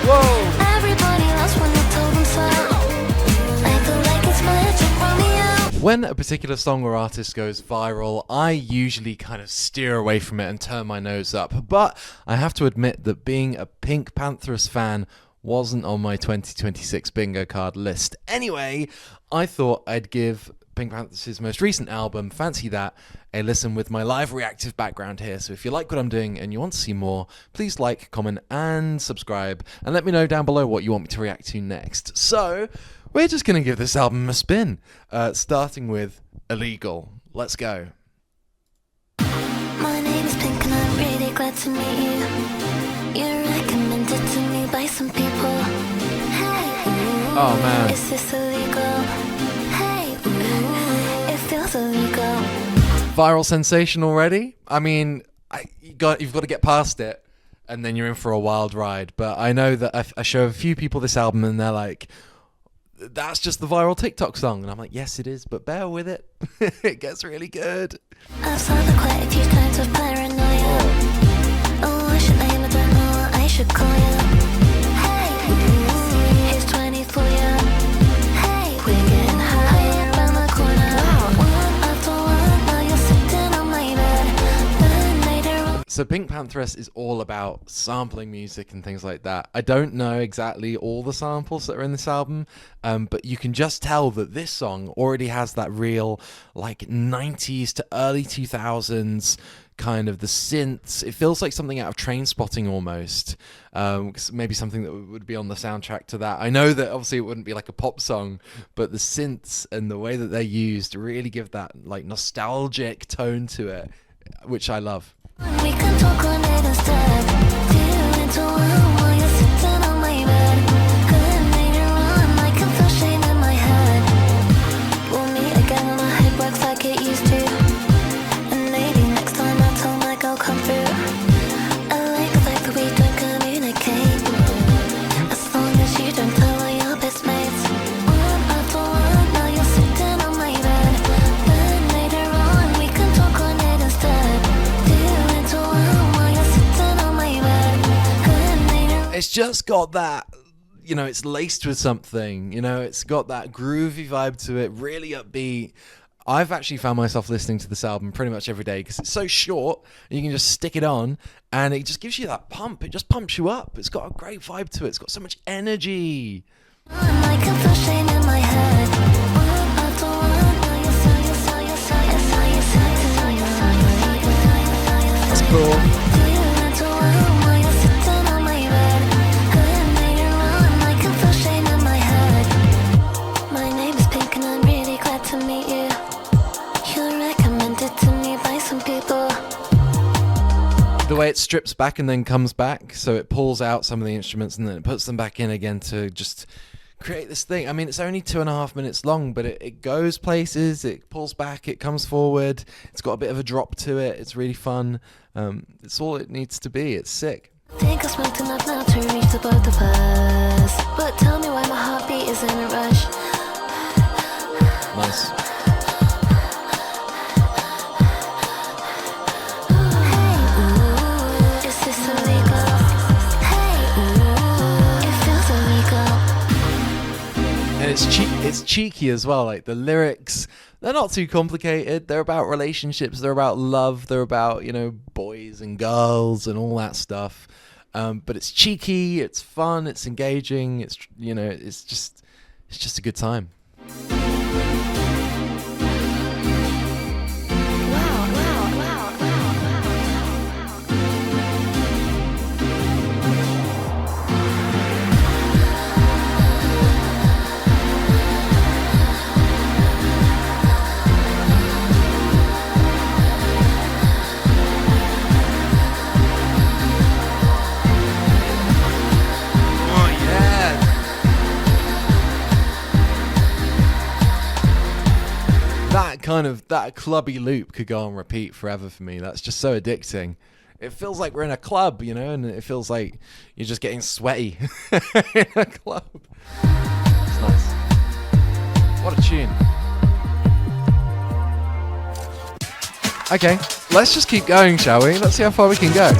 Whoa! When a particular song or artist goes viral, I usually kind of steer away from it and turn my nose up. But I have to admit that being a PinkPantheress fan wasn't on my 2026 bingo card list. Anyway, I thought I'd give PinkPantheress' most recent album, Fancy That, a listen with my live reactive background here. So if you like what I'm doing and you want to see more, please like, comment, and subscribe. And let me know down below what you want me to react to next. So we're just going to give this album a spin, starting with Illegal. Let's go. My name is Pink and I'm really glad to meet you. You're recommended to me by some people. Hey, oh man, is this illegal? Hey, it feels illegal. Viral sensation already? I mean, you've got to get past it, and then you're in for a wild ride. But I know that I show a few people this album, and they're like, that's just the viral TikTok song. And I'm like, yes, it is, but bear with it. It gets really good. I've suffered quite a few times with paranoia. Oh, I should name it, I don't know what I should call you. Hey, here's 20 for you. Hey, we're getting high around the corner. One after one, now you're sitting on my bed. Then later on. So PinkPantheress is all about sampling music and things like that. I don't know exactly all the samples that are in this album, but you can just tell that this song already has that real like 90s to early 2000s kind of the synths. It feels like something out of Trainspotting almost. Maybe something that would be on the soundtrack to that. I know that obviously it wouldn't be like a pop song, but the synths and the way that they're used really give that like nostalgic tone to it, which I love. We can talk on it instead. 2 into 1 while you're sitting on my bed. Good later on, I can feel shame in my head. We'll meet again when my head works like it used to. And maybe next time I'll tell my girl come through. I like the fact that we don't communicate. As long as you don't tell all your best mates. One after one, now you're sitting on my bed. Then later on, we can talk on it instead. It's just got that, you know, it's laced with something, you know, it's got that groovy vibe to it, really upbeat. I've actually found myself listening to this album pretty much every day because it's so short and you can just stick it on and it just gives you that pump. It just pumps you up. It's got a great vibe to it. It's got so much energy. That's cool. The way it strips back and then comes back, so it pulls out some of the instruments and then it puts them back in again to just create this thing. I mean, it's only 2.5 minutes long, but it goes places, it pulls back, it comes forward, it's got a bit of a drop to it, it's really fun. It's all it needs to be. It's sick. Think I smoked enough now to reach the both of us, but tell me why my heartbeat is in a rush. Nice. It's cheeky as well. Like the lyrics, they're not too complicated. They're about relationships. They're about love. They're about, you know, boys and girls and all that stuff. But it's cheeky. It's fun. It's engaging. It's, you know, it's just a good time. That clubby loop could go on repeat forever for me. That's just so addicting. It feels like we're in a club, you know, and it feels like you're just getting sweaty in a club. It's nice. What a tune. Okay, let's just keep going, shall we? Let's see how far we can go.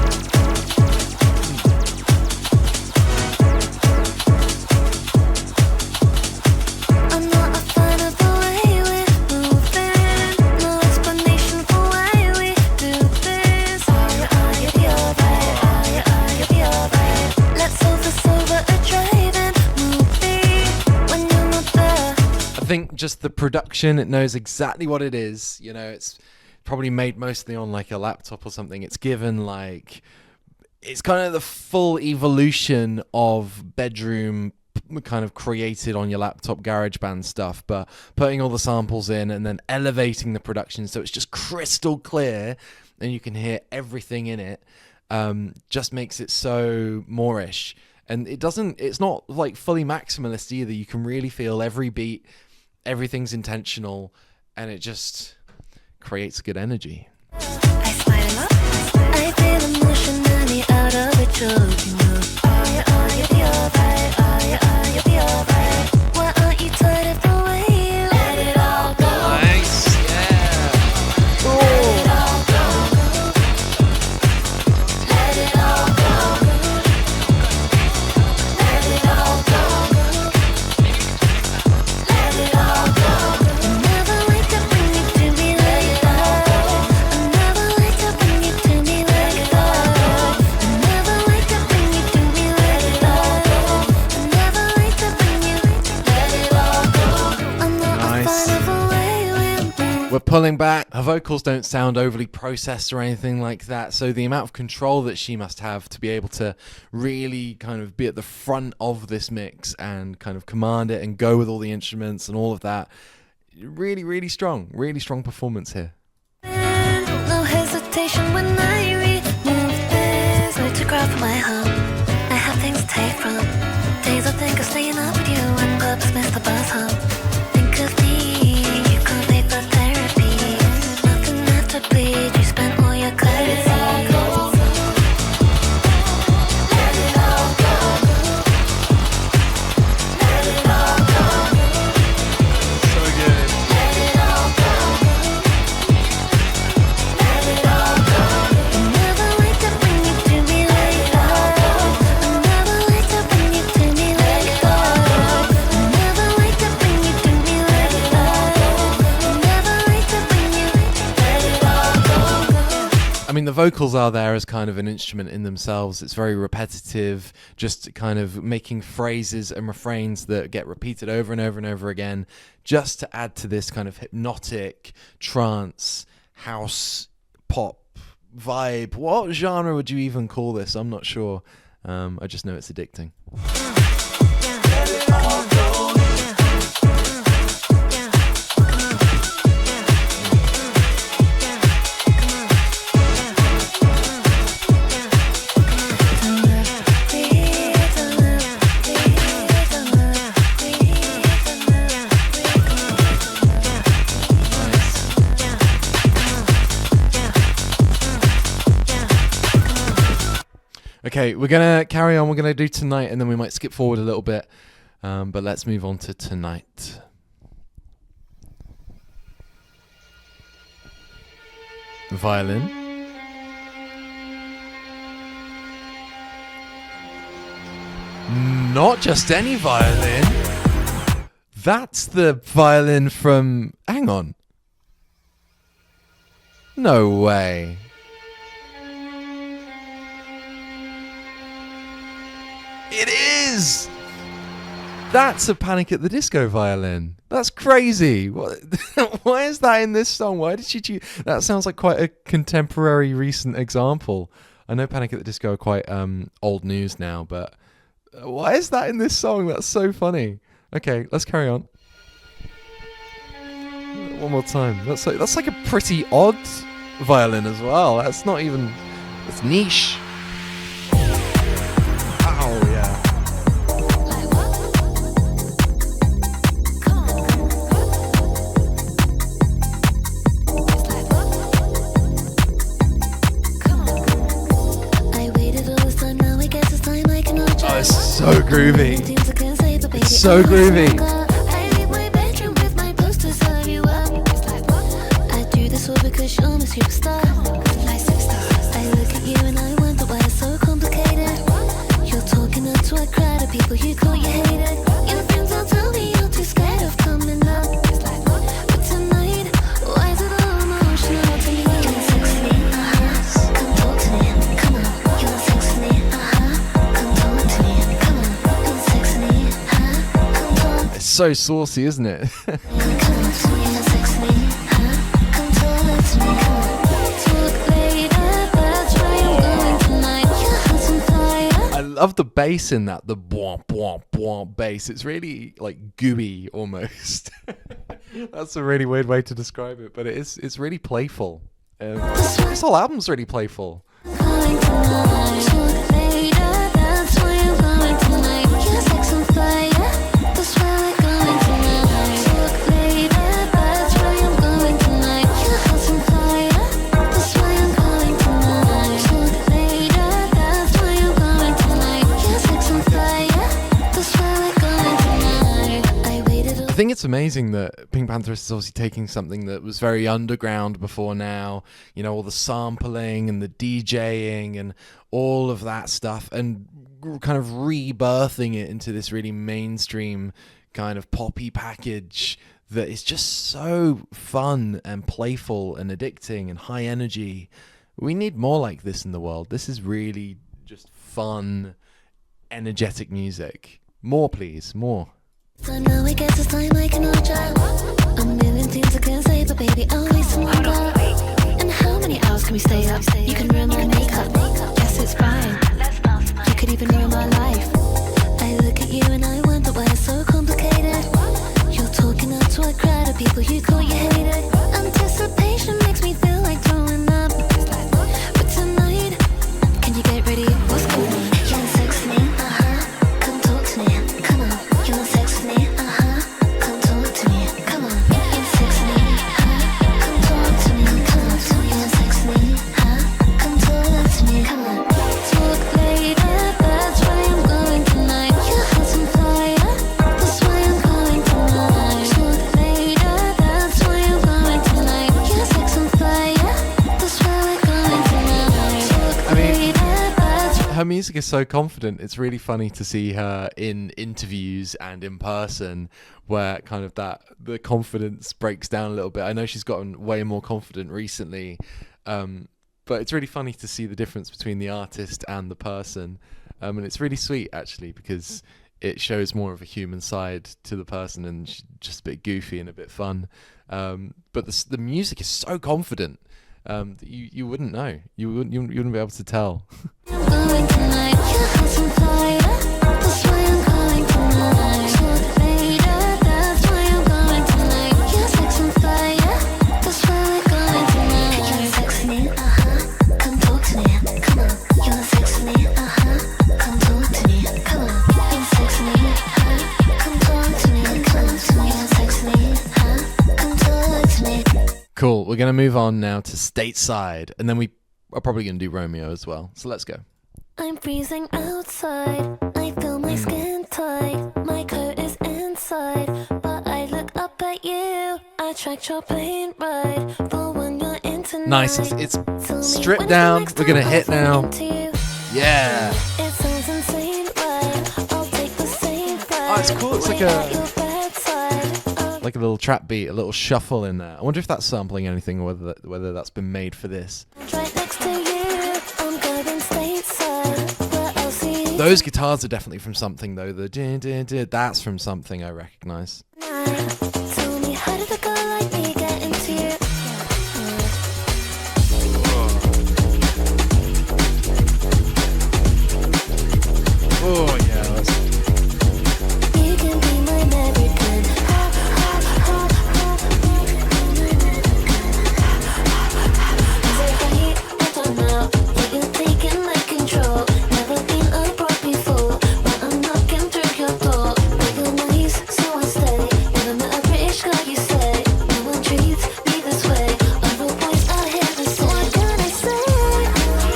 think just the production, it knows exactly what it is. You know, it's probably made mostly on like a laptop or something. It's given like, it's kind of the full evolution of bedroom kind of created on your laptop GarageBand stuff, but putting all the samples in and then elevating the production so it's just crystal clear and you can hear everything in it, just makes it so Moorish. And it's not like fully maximalist either. You can really feel every beat, everything's intentional, and it just creates good energy. I smile up. I feel emotionally out of it, joking. You'll be alright. You'll be alright. Why aren't you tired of the way you let it all go? Nice, yeah. Let it all go. Let it all go. Let it all go. Let it all go. I never like to bring you to me like that. I never like to bring you to me like that. I never like to bring you to me like that. I never like to bring you. Let it all go. I'm not a Nice. fan of the way we move. We're pulling back. Her vocals don't sound overly processed or anything like that. So the amount of control that she must have to be able to really kind of be at the front of this mix and kind of command it and go with all the instruments and all of that. Really, really strong performance here. No hesitation when I remove this. Photograph of my home. I have things to take from. Days I think of staying up with you and Bubs missed the bus home. Think of me, you can't wait for therapy. Nothing left to bleed, you spent all your clarity. Let it all go. Let it all go. Let it all go. So good. Let it all go. Let it all go. I never like to bring you to me like that. I never like to bring you to me like that. I never like to bring you to me like that. I never like to bring you. Let it all go. I mean, the vocals are there as kind of an instrument in themselves. It's very repetitive, just kind of making phrases and refrains that get repeated over and over and over again, just to add to this kind of hypnotic trance, house, pop vibe. What genre would you even call this? I'm not sure. I just know it's addicting. Okay, we're going to carry on. We're going to do Tonight, and then we might skip forward a little bit. But let's move on to Tonight. Violin. Not just any violin. That's the violin from... Hang on. No way. It is! That's a Panic at the Disco violin. That's crazy. What? Why is that in this song? Why did she choose? That sounds like quite a contemporary, recent example. I know Panic at the Disco are quite old news now, but why is that in this song? That's so funny. Okay, let's carry on. One more time. That's like a pretty odd violin as well. That's not even... It's niche. Oh, yeah. Oh, it's so groovy. It's so groovy. I leave my bedroom with my posters of you up. I do this all because you're my superstar. I look at you and I wonder why it's so complicated. You're talking up to a crowd of people you call you hated. Your friends will tell me you're too scared of coming up. But tonight, why is it all emotional to me? You want sex with me? Come talk to me. Come on. You want sex with me? Come talk to me. Come on. You want sex with me? Come talk. It's so saucy, isn't it? I love the bass in that, the bwomp bwomp bwomp bass. It's really like gooey almost. That's a really weird way to describe it, but it's really playful. This whole album's really playful. I think it's amazing that PinkPantheress is obviously taking something that was very underground before now, you know, all the sampling and the DJing and all of that stuff, and kind of rebirthing it into this really mainstream kind of poppy package that is just so fun and playful and addicting and high energy. We need more like this in the world. This is really just fun, energetic music. More, please, more. So now I guess it's time I can hold you. A million things I can say, but baby, I'll wait some longer. And how many hours can we stay up? You can ruin my makeup. Yes, it's fine. You could even ruin my life. I look at you and I wonder why it's so complicated. You're talking up to a crowd of people you thought you hated. Anticipation makes me feel like throwing up. But tonight, can you get ready? What's going on? You want sex with me? Come talk to me. Come on. You want sex with me? Come talk to me. Come on. You want sex with me? Come talk to me. Come on. You want sex with me? Come talk to me. Come on. Talk later. That's why I'm going tonight. You have some fire. That's why I'm going tonight. Talk later. That's why I'm going tonight. You sex on fire. That's why we're going tonight. Talk later. Her music is so confident. It's really funny to see her in interviews and in person where kind of the confidence breaks down a little bit. I know she's gotten way more confident recently, but it's really funny to see the difference between the artist and the person. And it's really sweet, actually, because it shows more of a human side to the person, and she's just a bit goofy and a bit fun. But the music is so confident that you wouldn't know. You wouldn't be able to tell. Going tonight, you have some fire. That's why I'm going tonight. Talk later, that's why I'm going tonight. You sex on fire. That's why we're going tonight. You want sex with me? Come talk to me. Come on. You want sex with me? Come talk to me. Come on. You want sex with me? Come talk to me. Come on. You want sex with me? Come talk to me. Cool. We're going to move on now to Stateside, and then we are probably going to do Romeo as well. So let's go. I'm freezing outside. I feel my skin tight. My coat is inside, but I look up at you. I tracked your plane ride for when you're in tonight. Nice. It's stripped down. We're going to hit now. Yeah. It sounds insane, right? I'll take the same ride. Oh, it's cool. It's like Wait at your bedside. like a little trap beat, a little shuffle in there. I wonder if that's sampling anything or whether that's been made for this. Right next to you, I'm going stateside, but I'll see you Those guitars are definitely from something, though. The din, din, din, that's from something I recognise. tonight. Tell me, how did a girl like me get into you? Oh yeah, that's... You can be my American. Is it right? I don't know. But you're taking my control. Never been abroad before, but I'm knocking through your door. But you're nice, so I stay. Never met a British guy, you say. No one treats me this way. Other boys out here to say. What can I say?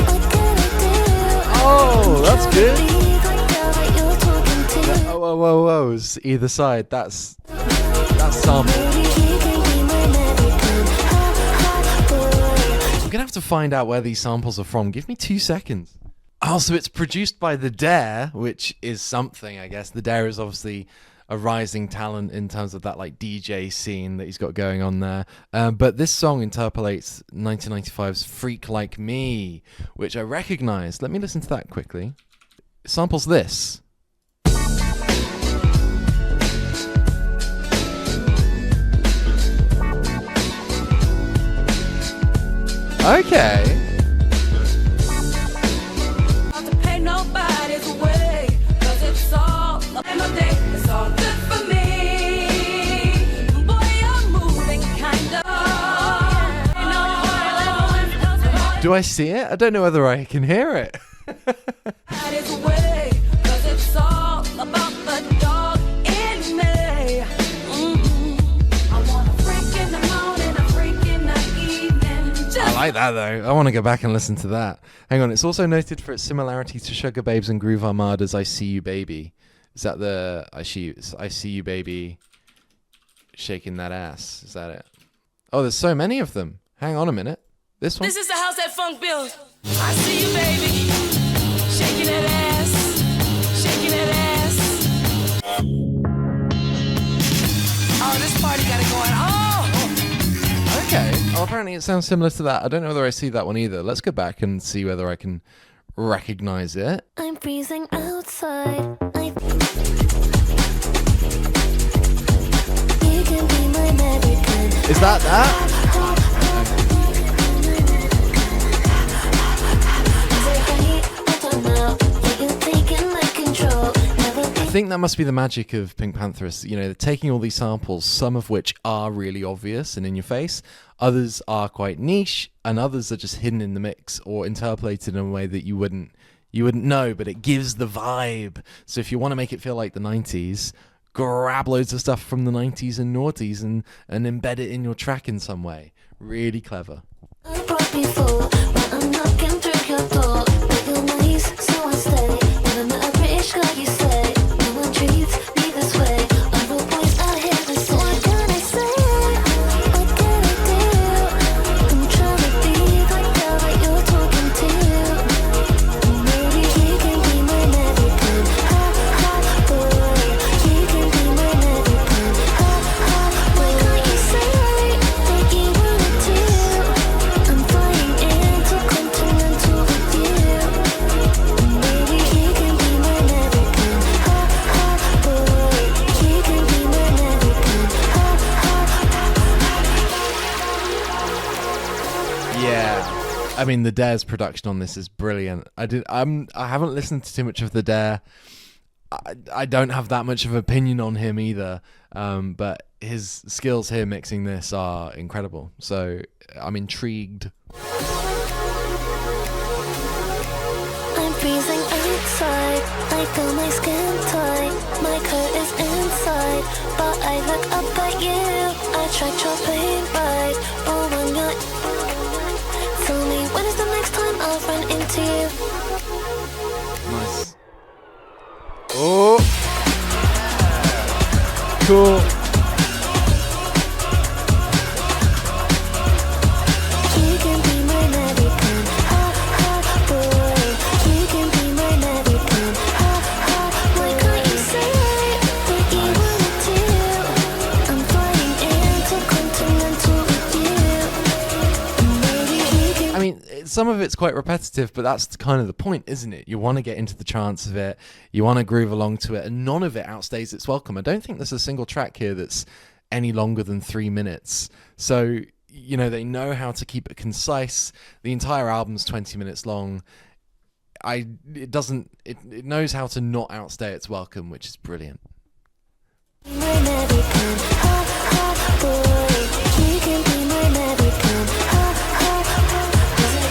What can I do? Oh, that's good. Believe the girl that you're talking to. Oh, whoa, whoa, whoa! It's either side. That's sample. I'm gonna have to find out where these samples are from. Give me 2 seconds. Oh, so it's produced by The Dare, which is something, I guess. The Dare is obviously a rising talent in terms of that like DJ scene that he's got going on there. But this song interpolates 1995's "Freak Like Me," which I recognise. Let me listen to that quickly. It samples this. Okay. Do I see it? I don't know whether I can hear it. I like that though. I want to go back and listen to that. Hang on, it's also noted for its similarity to Sugar Babes and Groove Armada's I See You Baby. Is that the I See You Baby shaking that ass? Is that it? Oh, there's so many of them. Hang on a minute. This one? This is the house that funk built. I see you, baby. Shaking that ass. Shaking that ass. Oh, this party got it going on. Okay. Oh, apparently it sounds similar to that. I don't know whether I see that one either. Let's go back and see whether I can recognize it. I'm freezing outside. You can be my American. Is that? I think that must be the magic of PinkPantheress. You know, they're taking all these samples, some of which are really obvious and in your face, others are quite niche, and others are just hidden in the mix or interpolated in a way that you wouldn't know, but it gives the vibe. So if you want to make it feel like the 90s, grab loads of stuff from the 90s and noughties and embed it in your track in some way. Really clever. I brought before, but I'm knocking through your door. But you're nice, so I stay. Never met a British guy, you say. No one treats me this way. Other boys out here, they say. What can I say? What can I do? I'm trying to be that girl that you're talking to. Maybe you can be my American. Ha ha boy. You can be my American. Ha ha. Why can't you say that you wanted to? I'm flying intercontinental with you. Maybe you can be my American. Ha ha boy. You can be my American. Ha ha. Yeah. I mean, the Dare's production on this is brilliant. I haven't listened to too much of the Dare. I don't have that much of an opinion on him either. But his skills here mixing this are incredible. So I'm intrigued. I'm freezing outside. I feel my skin tight. My coat is inside, but I look up at you. I try your plane ride. Oh, when you're tell me when is the next time I'll run into you? Nice. Oh. Cool. You can be my American. Ha ha boy. You can be my American. Ha ha. Why can't you say that you wanted to? I'm flying intercontinental with you. Maybe you can. I mean, some of it's quite repetitive, but that's kind of the point, isn't it? You want to get into the trance of it, you want to groove along to it, and none of it outstays its welcome. I don't think there's a single track here that's any longer than 3 minutes. So, you know, they know how to keep it concise. The entire album's 20 minutes long. It knows how to not outstay its welcome, which is brilliant. My American, ha ha boy. You can be my American, ha ha. Is it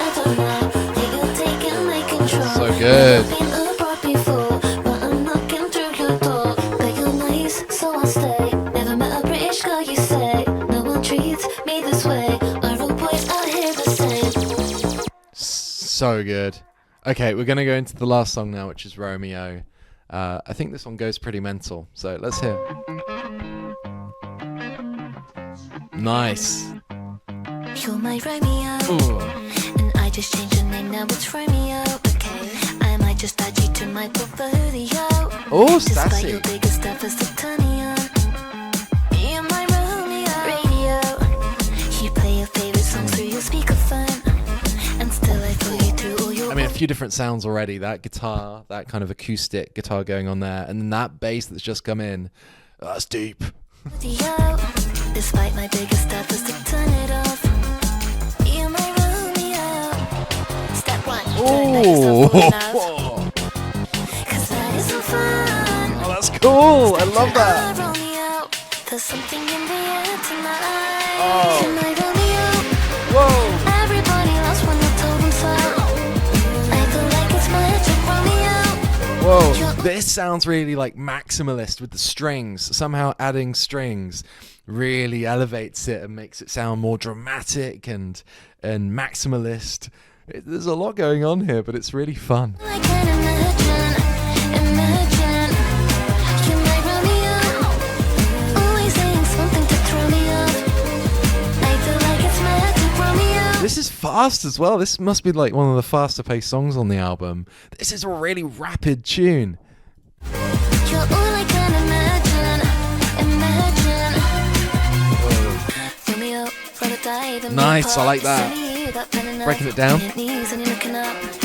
I don't know that you're taking my control. So good. I've been abroad before, but I'm knocking through your door. But you're nice, so I stay. Never met a British guy, you say. No one treats me this way. Are all boys out here the same? So good. Okay, we're going to go into the last song now, which is Romeo. I think this one goes pretty mental, so let's hear. Nice. You're my Romeo. Ooh. And I just changed your name, now it's Romeo. Okay, I might just add you to my portfolio. Oh, Despite sassy. your biggest stuff as Titanium. You're my Romeo. Radio. You play your favorite songs through your speakerphone. And still I pull you through all your. I mean, a few different sounds already. That guitar, that kind of acoustic guitar going on there, and then that bass that's just come in. That's deep. audio. Despite my biggest stuff is to turn it off. You're my Oh, oh, that's cool. I love that. There's something in the air tonight. Oh. Tonight, Romeo. Whoa. Everybody lost when you told them so. I feel like it's magic, Romeo. Whoa. This sounds really like maximalist with the strings. Somehow adding strings really elevates it and makes it sound more dramatic and maximalist. There's a lot going on here, but it's really fun. I can imagine. You're my Romeo. Always saying something to throw me off. I feel like it's magic, Romeo. This is fast as well. This must be like one of the faster paced songs on the album. This is a really rapid tune. You're all I can imagine. Romeo, rather die than be Nice, I apart. like that. Sending you without pen enough. Breaking it down. On your knees and you're looking up. Romeo,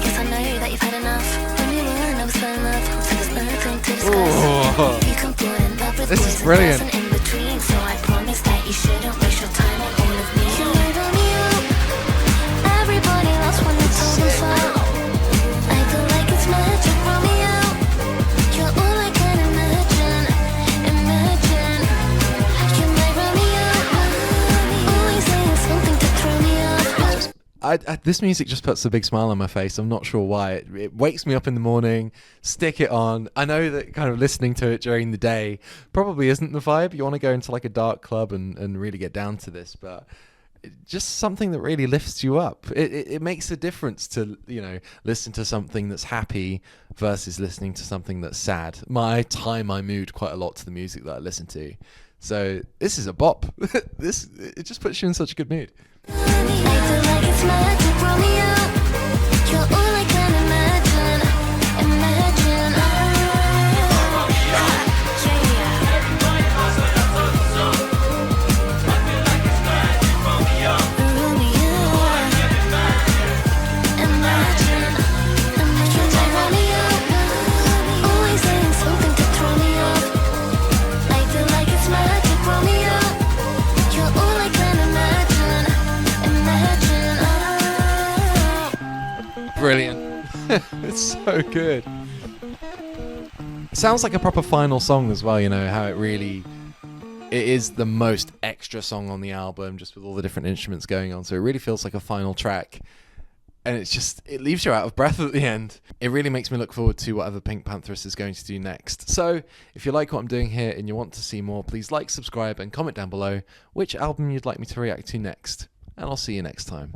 guess I know that you've had enough. When we were and I was fell in love, so there's nothing to discuss. Oh. You can fall in love with This is boys and brilliant. girls and in between, so I promise that you shouldn't waste your time on all of me. You're my Romeo. Everybody lost when they told them so. I feel like it's magic, Romeo. You're all I can imagine. You're my Romeo. Always saying something to throw me off. This music just puts a big smile on my face. I'm not sure why. It wakes me up in the morning, stick it on. I know that kind of listening to it during the day probably isn't the vibe. You want to go into like a dark club and really get down to this, but just something that really lifts you up. It makes a difference to, listen to something that's happy versus listening to something that's sad. I tie my mood quite a lot to the music that I listen to. So this is a bop. It just puts you in such a good mood. I feel like it's magic, Romeo. You're all I can imagine. Always saying something to throw me off. I feel like it's magic, Romeo. You're all I can imagine. Brilliant. It's so good. Sounds like a proper final song as well, how it is the most extra song on the album, just with all the different instruments going on. So it really feels like a final track. And it leaves you out of breath at the end. It really makes me look forward to whatever PinkPantheress is going to do next. So if you like what I'm doing here and you want to see more, please like, subscribe and comment down below which album you'd like me to react to next. And I'll see you next time.